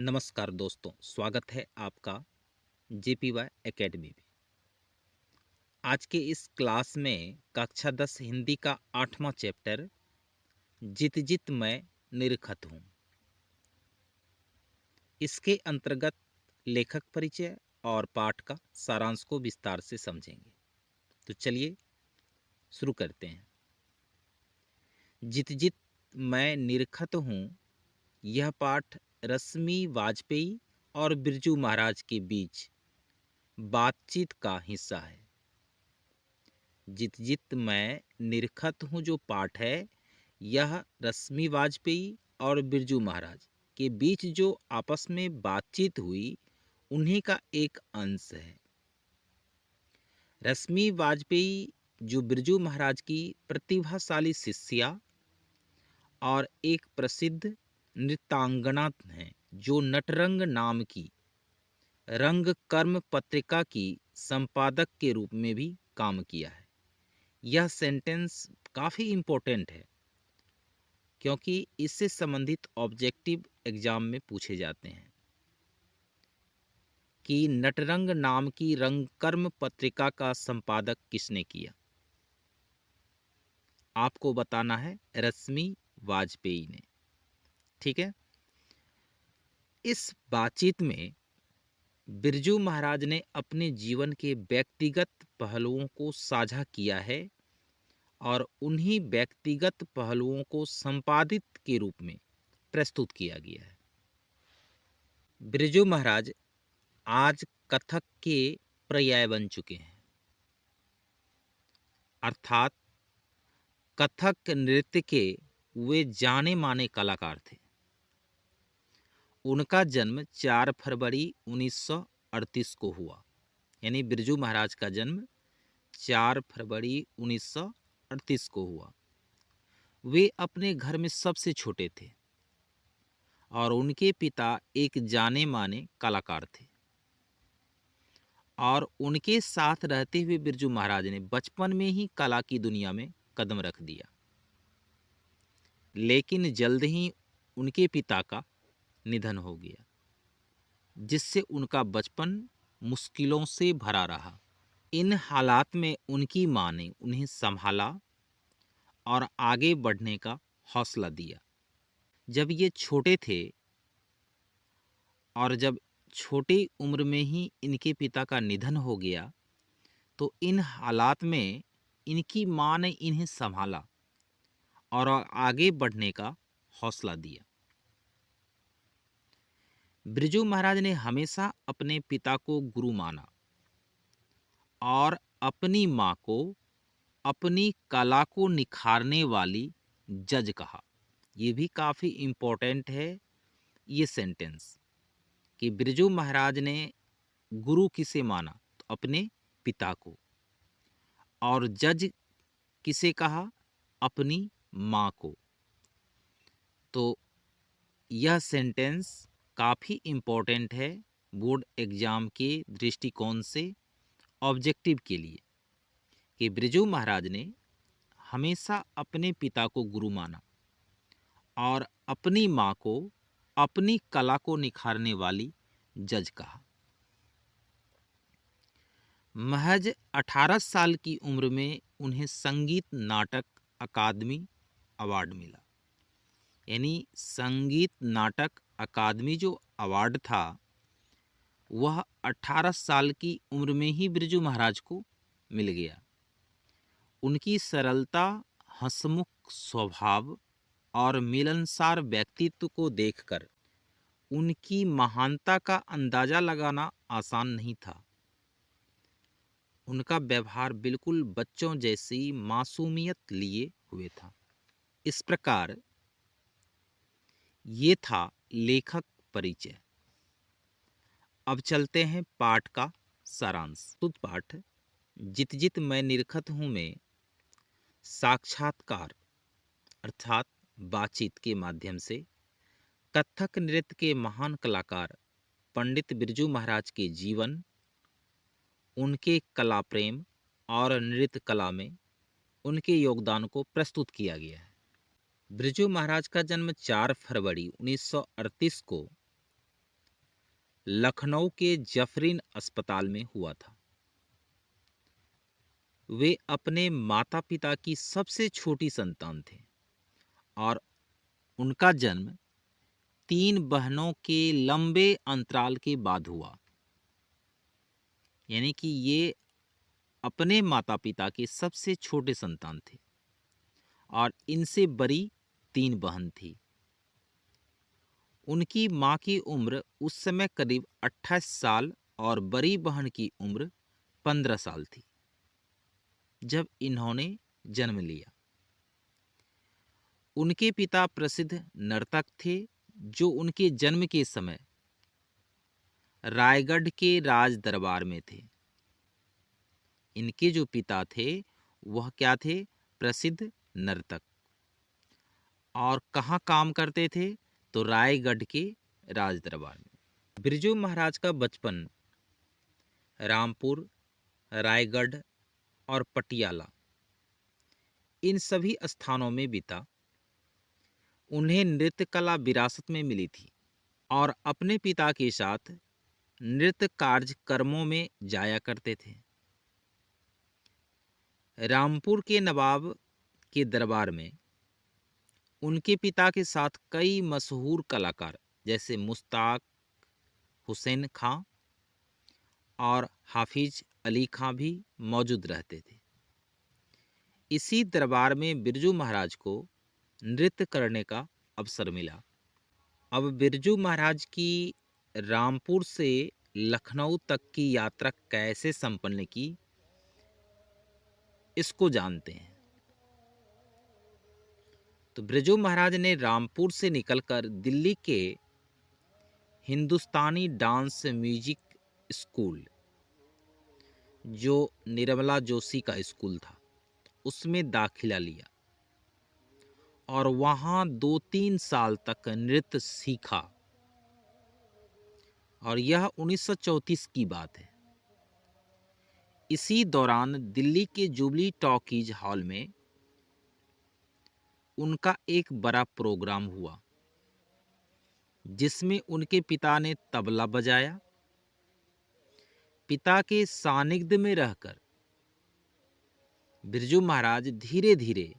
नमस्कार दोस्तों, स्वागत है आपका जेपीवाई एकेडमी में। आज के इस क्लास में कक्षा 10 हिंदी का 8वां चैप्टर जित जित मैं निरखत हूँ, इसके अंतर्गत लेखक परिचय और पाठ का सारांश को विस्तार से समझेंगे। तो चलिए शुरू करते हैं। जित जित मैं निरखत हूँ, यह पाठ रश्मि वाजपेयी और बिरजू महाराज के बीच बातचीत का हिस्सा है। जित जित मैं निरखत हूँ जो पाठ है, यह रश्मि वाजपेयी और बिरजू महाराज के बीच जो आपस में बातचीत हुई, उन्हीं का एक अंश है। रश्मि वाजपेयी जो बिरजू महाराज की प्रतिभाशाली शिष्या और एक प्रसिद्ध नृत्यांगना हैं, जो नटरंग नाम की रंग कर्म पत्रिका की संपादक के रूप में भी काम किया है। यह सेंटेंस काफ़ी इम्पोर्टेंट है, क्योंकि इससे संबंधित ऑब्जेक्टिव एग्जाम में पूछे जाते हैं कि नटरंग नाम की रंगकर्म पत्रिका का संपादक किसने किया। आपको बताना है रश्मि वाजपेयी ने। ठीक है। इस बातचीत में बिरजू महाराज ने अपने जीवन के व्यक्तिगत पहलुओं को साझा किया है और उन्हीं व्यक्तिगत पहलुओं को संपादित के रूप में प्रस्तुत किया गया है। बिरजू महाराज आज कथक के पर्याय बन चुके हैं, अर्थात कथक नृत्य के वे जाने माने कलाकार थे। उनका जन्म 4 फरवरी 1938 को हुआ, यानी बिरजू महाराज का जन्म 4 फरवरी 1938 को हुआ। वे अपने घर में सबसे छोटे थे और उनके पिता एक जाने माने कलाकार थे, और उनके साथ रहते हुए बिरजू महाराज ने बचपन में ही कला की दुनिया में कदम रख दिया। लेकिन जल्द ही उनके पिता का निधन हो गया, जिससे उनका बचपन मुश्किलों से भरा रहा। इन हालात में उनकी मां ने उन्हें संभाला और आगे बढ़ने का हौसला दिया। जब ये छोटे थे और जब छोटी उम्र में ही इनके पिता का निधन हो गया, तो इन हालात में इनकी मां ने इन्हें संभाला और आगे बढ़ने का हौसला दिया। बिरजू महाराज ने हमेशा अपने पिता को गुरु माना और अपनी मां को अपनी कला को निखारने वाली जज कहा। ये भी काफ़ी इम्पोर्टेंट है ये सेंटेंस, कि बिरजू महाराज ने गुरु किसे माना, तो अपने पिता को, और जज किसे कहा, अपनी मां को। तो यह सेंटेंस काफ़ी इम्पोर्टेंट है बोर्ड एग्जाम के दृष्टिकोण से, ऑब्जेक्टिव के लिए, कि बिरजू महाराज ने हमेशा अपने पिता को गुरु माना और अपनी मां को अपनी कला को निखारने वाली जज कहा। महज 18 साल की उम्र में उन्हें संगीत नाटक अकादमी अवार्ड मिला। यानी संगीत नाटक अकादमी जो अवार्ड था, वह 18 साल की उम्र में ही बिरजू महाराज को मिल गया। उनकी सरलता, हंसमुख स्वभाव और मिलनसार व्यक्तित्व को देखकर उनकी महानता का अंदाजा लगाना आसान नहीं था। उनका व्यवहार बिल्कुल बच्चों जैसी मासूमियत लिए हुए था। इस प्रकार ये था लेखक परिचय। अब चलते हैं पाठ का सारांश। प्रस्तुत पाठ जित जित मैं निरखत हूँ में साक्षात्कार अर्थात बातचीत के माध्यम से कथक नृत्य के महान कलाकार पंडित बिरजू महाराज के जीवन, उनके कला प्रेम और नृत्य कला में उनके योगदान को प्रस्तुत किया गया है। बिरजू महाराज का जन्म 4 फरवरी 1938 को लखनऊ के जफरीन अस्पताल में हुआ था। वे अपने माता पिता की सबसे छोटी संतान थे और उनका जन्म 3 बहनों के लंबे अंतराल के बाद हुआ। यानी कि ये अपने माता पिता के सबसे छोटे संतान थे और इनसे बड़ी 3 बहन थी। उनकी माँ की उम्र उस समय करीब 28 साल और बड़ी बहन की उम्र 15 साल थी जब इन्होंने जन्म लिया। उनके पिता प्रसिद्ध नर्तक थे जो उनके जन्म के समय रायगढ़ के राज दरबार में थे। इनके जो पिता थे वह क्या थे? प्रसिद्ध नर्तक। और कहाँ काम करते थे? तो रायगढ़ के राज दरबार में। बिरजू महाराज का बचपन रामपुर, रायगढ़ और पटियाला इन सभी स्थानों में बीता। उन्हें नृत्य कला विरासत में मिली थी और अपने पिता के साथ नृत्य कार्यक्रमों में जाया करते थे। रामपुर के नवाब के दरबार में उनके पिता के साथ कई मशहूर कलाकार जैसे मुश्ताक हुसैन खां और हाफिज अली खां भी मौजूद रहते थे। इसी दरबार में बिरजू महाराज को नृत्य करने का अवसर मिला। अब बिरजू महाराज की रामपुर से लखनऊ तक की यात्रा कैसे संपन्न की, इसको जानते हैं। तो बिरजू महाराज ने रामपुर से निकलकर दिल्ली के हिंदुस्तानी डांस म्यूजिक स्कूल, जो निर्मला जोशी का स्कूल था, उसमें दाखिला लिया और वहां 2-3 साल तक नृत्य सीखा। और यह 1934 की बात है। इसी दौरान दिल्ली के जुबली टॉकीज हॉल में उनका एक बड़ा प्रोग्राम हुआ जिसमें उनके पिता ने तबला बजाया। पिता के सानिध्य में रहकर बिरजू महाराज धीरे धीरे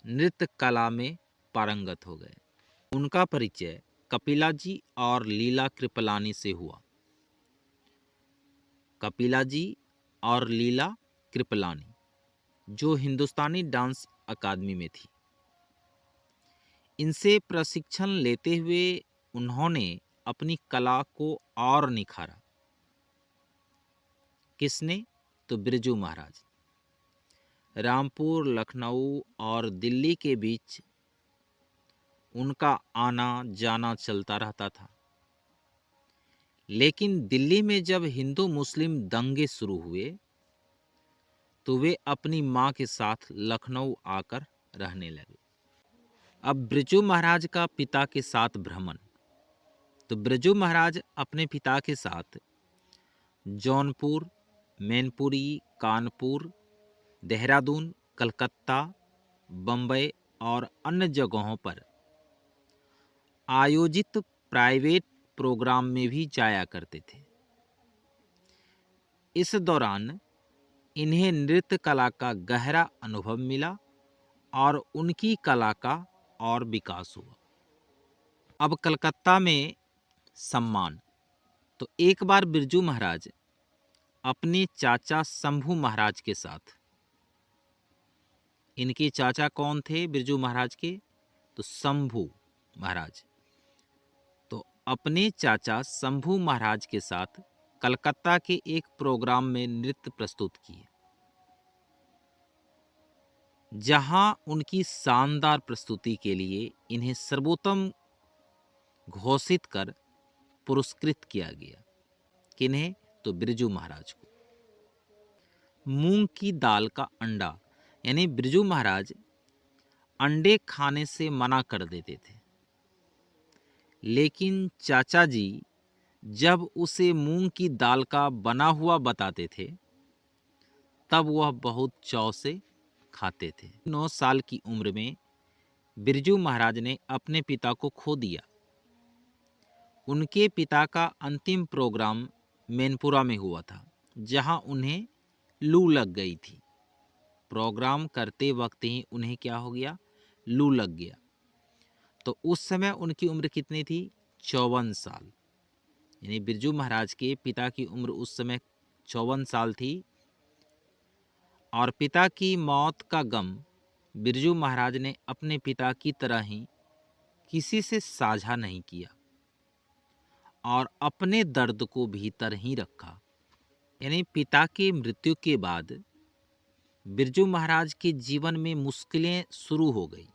नृत्य कला में पारंगत हो गए। उनका परिचय कपिला जी और लीला कृपलानी से हुआ। कपिला जी और लीला कृपलानी जो हिंदुस्तानी डांस अकादमी में थी, इनसे प्रशिक्षण लेते हुए उन्होंने अपनी कला को और निखारा। किसने? तो बिरजू महाराज। रामपुर, लखनऊ और दिल्ली के बीच उनका आना जाना चलता रहता था। लेकिन दिल्ली में जब हिंदू मुस्लिम दंगे शुरू हुए तो वे अपनी मां के साथ लखनऊ आकर रहने लगे। अब बिरजू महाराज का पिता के साथ भ्रमण। तो बिरजू महाराज अपने पिता के साथ जौनपुर, मैनपुरी, कानपुर, देहरादून, कलकत्ता, बम्बई और अन्य जगहों पर आयोजित प्राइवेट प्रोग्राम में भी जाया करते थे। इस दौरान इन्हें नृत्य कला का गहरा अनुभव मिला और उनकी कला का और विकास हुआ। अब कलकत्ता में सम्मान। तो एक बार बिरजू महाराज अपने चाचा शंभू महाराज के साथ, इनके चाचा कौन थे बिरजू महाराज के? तो शंभू महाराज। तो अपने चाचा शंभू महाराज के साथ कलकत्ता के एक प्रोग्राम में नृत्य प्रस्तुत किए, जहां उनकी शानदार प्रस्तुति के लिए इन्हें सर्वोत्तम घोषित कर पुरस्कृत किया गया। किन्हें? तो बिरजू महाराज को। मूंग की दाल का अंडा, यानी बिरजू महाराज अंडे खाने से मना कर देते थे, लेकिन चाचा जी जब उसे मूंग की दाल का बना हुआ बताते थे तब वह बहुत चाव से खाते थे। 9 साल की उम्र में बिरजू महाराज ने अपने पिता को खो दिया उनके पिता का अंतिम प्रोग्राम मैनपुरा में हुआ था, जहां उन्हें लू लग गई थी। प्रोग्राम करते वक्त ही उन्हें क्या हो गया? लू लग गया। तो उस समय उनकी उम्र कितनी थी? 54 साल। यानी बिरजू महाराज के पिता की उम्र उस समय 54 साल थी। और पिता की मौत का गम बिरजू महाराज ने अपने पिता की तरह ही किसी से साझा नहीं किया और अपने दर्द को भीतर ही रखा। यानी पिता की मृत्यु के बाद बिरजू महाराज के जीवन में मुश्किलें शुरू हो गई।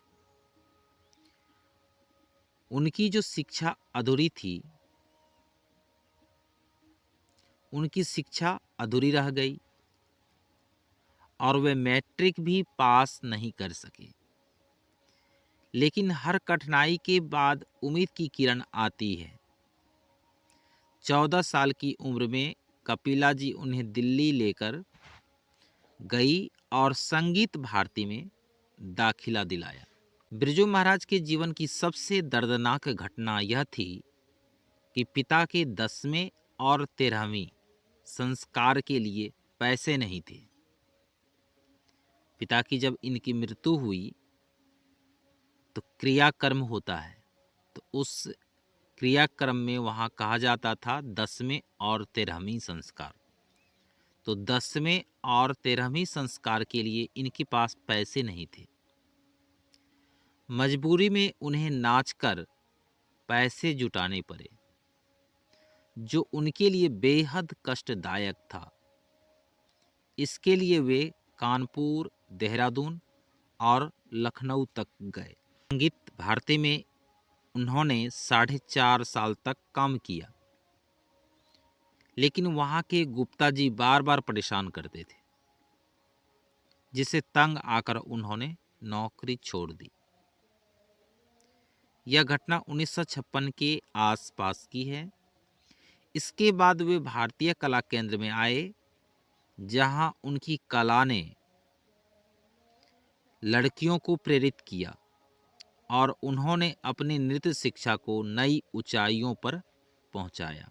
उनकी जो शिक्षा अधूरी थी, उनकी शिक्षा अधूरी रह गई और वे मैट्रिक भी पास नहीं कर सके। लेकिन हर कठिनाई के बाद उम्मीद की किरण आती है। 14 साल की उम्र में कपिला जी उन्हें दिल्ली लेकर गई और संगीत भारती में दाखिला दिलाया। बिरजू महाराज के जीवन की सबसे दर्दनाक घटना यह थी कि पिता के 10वें और 13वीं संस्कार के लिए पैसे नहीं थे। पिता की जब इनकी मृत्यु हुई तो क्रियाकर्म होता है, तो उस क्रियाक्रम में वहाँ कहा जाता था 10वें और 13वीं संस्कार। तो 10वें और 13वीं संस्कार के लिए इनके पास पैसे नहीं थे। मजबूरी में उन्हें नाचकर पैसे जुटाने पड़े, जो उनके लिए बेहद कष्टदायक था। इसके लिए वे कानपुर, देहरादून और लखनऊ तक गए। संगीत भारती में उन्होंने 4.5 साल तक काम किया, लेकिन वहाँ के गुप्ता जी बार बार परेशान करते थे, जिसे तंग आकर उन्होंने नौकरी छोड़ दी। यह घटना 1956 के आसपास की है। इसके बाद वे भारतीय कला केंद्र में आए, जहां उनकी कला ने लड़कियों को प्रेरित किया और उन्होंने अपनी नृत्य शिक्षा को नई ऊंचाइयों पर पहुंचाया।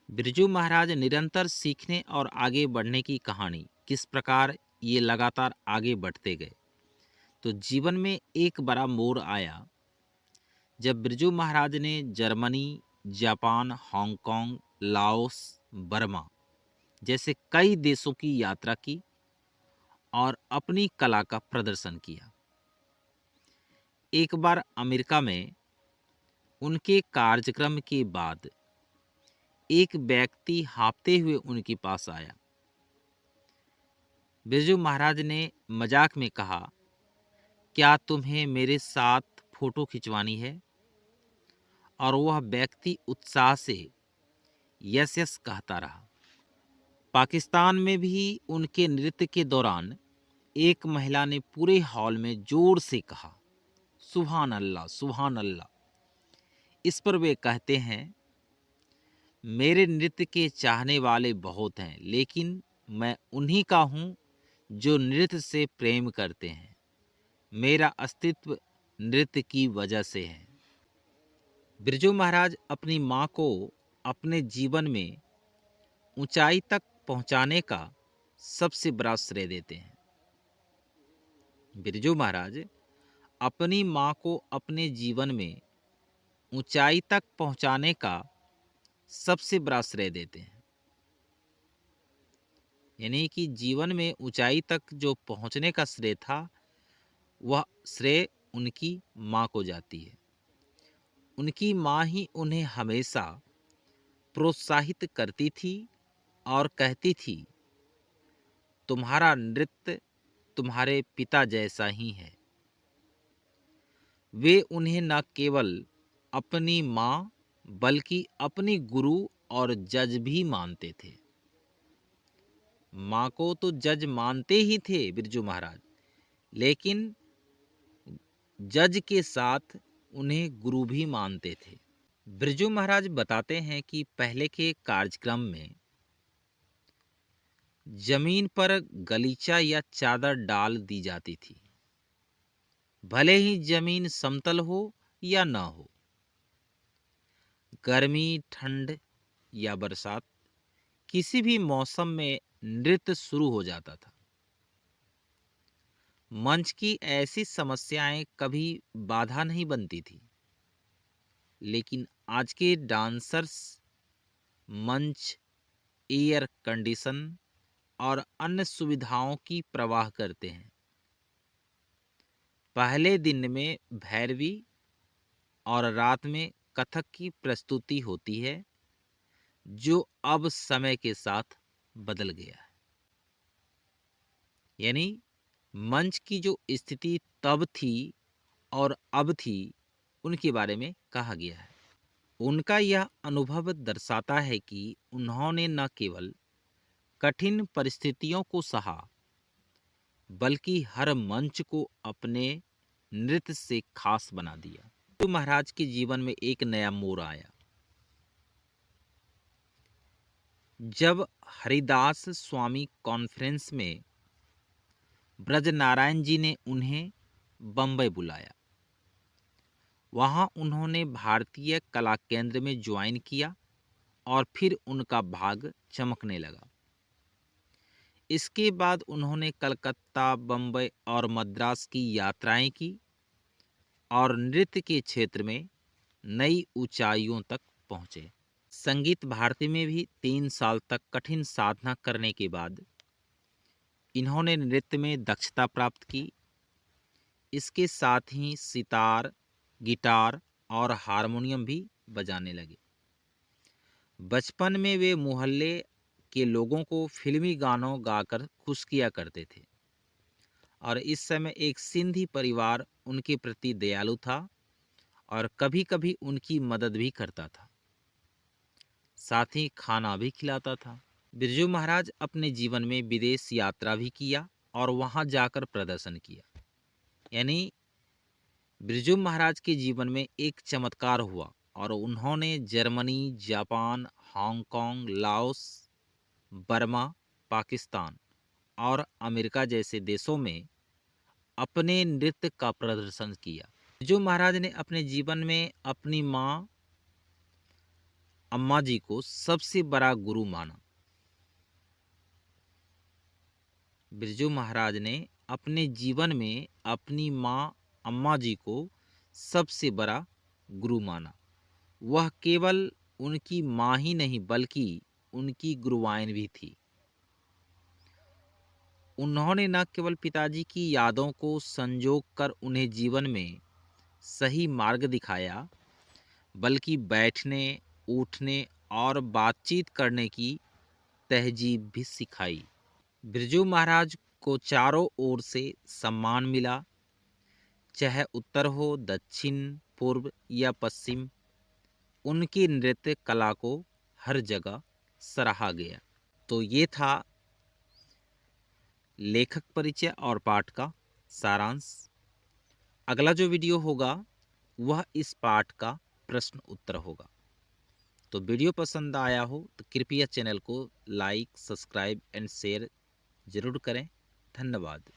बिरजू महाराज निरंतर सीखने और आगे बढ़ने की कहानी किस प्रकार ये लगातार आगे बढ़ते गए। तो जीवन में एक बड़ा मोड़ आया जब बिरजू महाराज ने Germany, Japan, Hong Kong, Laos, Burma जैसे कई देशों की यात्रा की और अपनी कला का प्रदर्शन किया। एक बार अमेरिका में उनके कार्यक्रम के बाद एक व्यक्ति हाँफते हुए उनके पास आया। बिरजू महाराज ने मजाक में कहा, क्या तुम्हें मेरे साथ फोटो खिंचवानी है? और वह व्यक्ति उत्साह से यस यस कहता रहा। पाकिस्तान में भी उनके नृत्य के दौरान एक महिला ने पूरे हॉल में जोर से कहा, सुभान अल्लाह, सुभान अल्लाह। इस पर वे कहते हैं, मेरे नृत्य के चाहने वाले बहुत हैं, लेकिन मैं उन्हीं का हूँ जो नृत्य से प्रेम करते हैं। मेरा अस्तित्व नृत्य की वजह से है। बिरजू महाराज अपनी माँ को अपने जीवन में ऊंचाई तक पहुंचाने का सबसे बड़ा श्रेय देते हैं। बिरजू महाराज अपनी माँ को अपने जीवन में ऊंचाई तक पहुंचाने का सबसे बड़ा श्रेय देते हैं। यानी कि जीवन में ऊंचाई तक जो पहुंचने का श्रेय था, वह श्रेय उनकी माँ को जाती है। उनकी माँ ही उन्हें हमेशा प्रोत्साहित करती थी और कहती थी, तुम्हारा नृत्य तुम्हारे पिता जैसा ही है। वे उन्हें न केवल अपनी माँ बल्कि अपनी गुरु और जज भी मानते थे। माँ को तो जज मानते ही थे बिरजू महाराज, लेकिन जज के साथ उन्हें गुरु भी मानते थे। बिरजू महाराज बताते हैं कि पहले के कार्यक्रम में जमीन पर गलीचा या चादर डाल दी जाती थी, भले ही जमीन समतल हो या न हो। गर्मी, ठंड या बरसात, किसी भी मौसम में नृत्य शुरू हो जाता था। मंच की ऐसी समस्याएं कभी बाधा नहीं बनती थी, लेकिन आज के डांसर्स मंच, एयर कंडीशन और अन्य सुविधाओं की परवाह करते हैं। पहले दिन में भैरवी और रात में कथक की प्रस्तुति होती है, जो अब समय के साथ बदल गया है। यानी मंच की जो स्थिति तब थी और अब थी, उनके बारे में कहा गया है। उनका यह अनुभव दर्शाता है कि उन्होंने न केवल कठिन परिस्थितियों को सहा, बल्कि हर मंच को अपने नृत्य से खास बना दिया। तो महाराज के जीवन में एक नया मोड़ आया जब हरिदास स्वामी कॉन्फ्रेंस में ब्रजनारायण जी ने उन्हें बम्बई बुलाया। वहां उन्होंने भारतीय कला केंद्र में ज्वाइन किया और फिर उनका भाग चमकने लगा। इसके बाद उन्होंने कलकत्ता, बम्बई और मद्रास की यात्राएं की और नृत्य के क्षेत्र में नई ऊंचाइयों तक पहुंचे। संगीत भारती में भी 3 साल तक कठिन साधना करने के बाद इन्होंने नृत्य में दक्षता प्राप्त की। इसके साथ ही सितार, गिटार और हारमोनियम भी बजाने लगे। बचपन में वे मोहल्ले के लोगों को फिल्मी गानों गाकर खुश किया करते थे और इस समय एक सिंधी परिवार उनके प्रति दयालु था और कभी-कभी उनकी मदद भी करता था, साथ ही खाना भी खिलाता था। बिरजू महाराज अपने जीवन में विदेश यात्रा भी किया और वहां जाकर प्रदर्शन किया। यानी बिरजू महाराज के जीवन में एक चमत्कार हुआ और उन्होंने Germany, Japan, Hong Kong, Laos, Burma, Pakistan और अमेरिका जैसे देशों में अपने नृत्य का प्रदर्शन किया। बिरजू महाराज ने अपने जीवन में अपनी माँ अम्मा जी को सबसे बड़ा गुरु माना। बिरजू महाराज ने अपने जीवन में अपनी माँ अम्मा जी को सबसे बड़ा गुरु माना। वह केवल उनकी माँ ही नहीं बल्कि उनकी गुरुआइन भी थी। उन्होंने न केवल पिताजी की यादों को संजो कर उन्हें जीवन में सही मार्ग दिखाया, बल्कि बैठने, उठने और बातचीत करने की तहजीब भी सिखाई। बिरजू महाराज को चारों ओर से सम्मान मिला, चाहे उत्तर हो, दक्षिण, पूर्व या पश्चिम। उनकी नृत्य कला को हर जगह सराहा गया। तो ये था लेखक परिचय और पाठ का सारांश। अगला जो वीडियो होगा वह इस पाठ का प्रश्न उत्तर होगा। तो वीडियो पसंद आया हो तो कृपया चैनल को लाइक, सब्सक्राइब एंड शेयर जरूर करें। धन्यवाद।